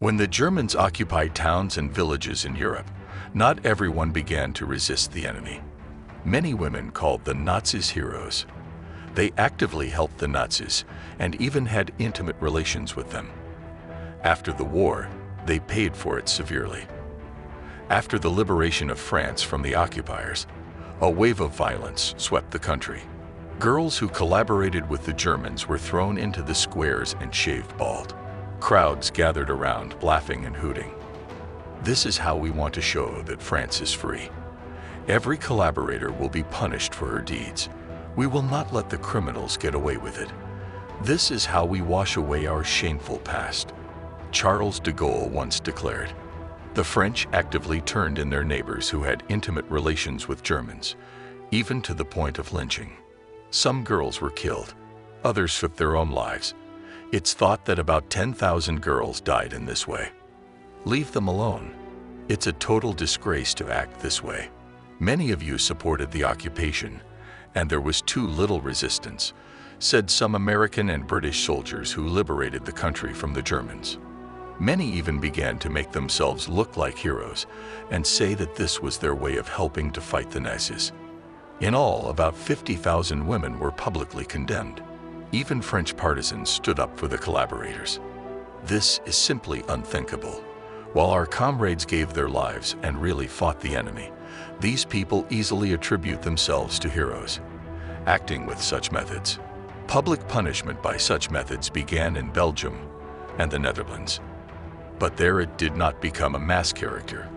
When the Germans occupied towns and villages in Europe, not everyone began to resist the enemy. Many women called the Nazis heroes. They actively helped the Nazis and even had intimate relations with them. After the war, they paid for it severely. After the liberation of France from the occupiers, a wave of violence swept the country. Girls who collaborated with the Germans were thrown into the squares and shaved bald. Crowds gathered around, laughing and hooting. This is how we want to show that France is free. Every collaborator will be punished for her deeds. We will not let the criminals get away with it. This is how we wash away our shameful past. Charles de Gaulle once declared. The French actively turned in their neighbors who had intimate relations with Germans, even to the point of lynching. Some girls were killed, others took their own lives. It's thought that about 10,000 girls died in this way. Leave them alone. It's a total disgrace to act this way. Many of you supported the occupation, and there was too little resistance, said some American and British soldiers who liberated the country from the Germans. Many even began to make themselves look like heroes and say that this was their way of helping to fight the Nazis. In all, about 50,000 women were publicly condemned. Even French partisans stood up for the collaborators. This is simply unthinkable. While our comrades gave their lives and really fought the enemy, these people easily attribute themselves to heroes. Acting with such methods, public punishment by such methods began in Belgium and the Netherlands. But there it did not become a mass character,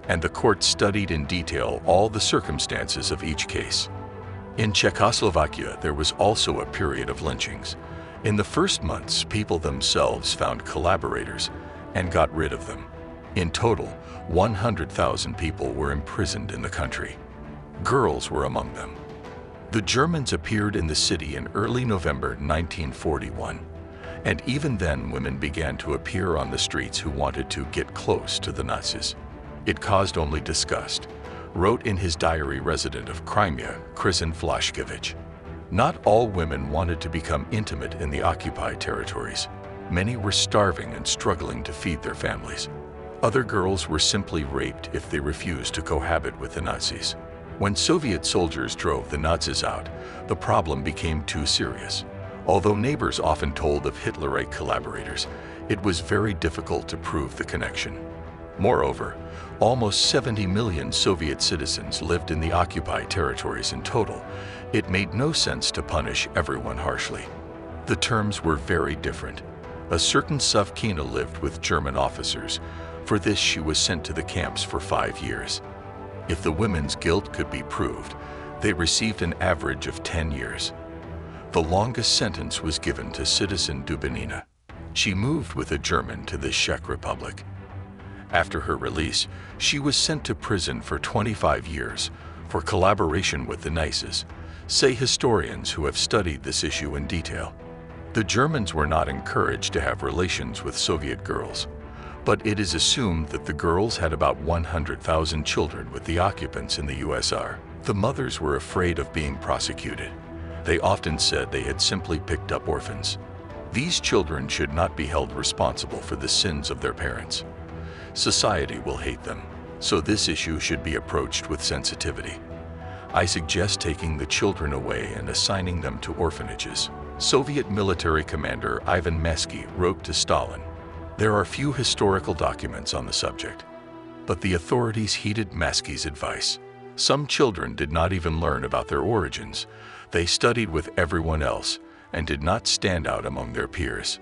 and the court studied in detail all the circumstances of each case. In Czechoslovakia, there was also a period of lynchings. In the first months, people themselves found collaborators and got rid of them. In total, 100,000 people were imprisoned in the country. Girls were among them. The Germans appeared in the city in early November 1941. And even then, women began to appear on the streets who wanted to get close to the Nazis. It caused only disgust, wrote in his diary resident of Crimea, Krysan Flashkevich. Not all women wanted to become intimate in the occupied territories. Many were starving and struggling to feed their families. Other girls were simply raped if they refused to cohabit with the Nazis. When Soviet soldiers drove the Nazis out, the problem became too serious. Although neighbors often told of Hitlerite collaborators, it was very difficult to prove the connection. Moreover, almost 70 million Soviet citizens lived in the occupied territories in total. It made no sense to punish everyone harshly. The terms were very different. A certain Savkina lived with German officers. For this, she was sent to the camps for 5 years. If the women's guilt could be proved, they received an average of 10 years. The longest sentence was given to citizen Dubinina. She moved with a German to the Czech Republic. After her release, she was sent to prison for 25 years for collaboration with the Nazis, say historians who have studied this issue in detail. The Germans were not encouraged to have relations with Soviet girls, but it is assumed that the girls had about 100,000 children with the occupants in the USSR. The mothers were afraid of being prosecuted. They often said they had simply picked up orphans. These children should not be held responsible for the sins of their parents. Society will hate them, so this issue should be approached with sensitivity. I suggest taking the children away and assigning them to orphanages. Soviet military commander Ivan Massky wrote to Stalin. There are few historical documents on the subject, but the authorities heeded Massky's advice. Some children did not even learn about their origins. They studied with everyone else and did not stand out among their peers.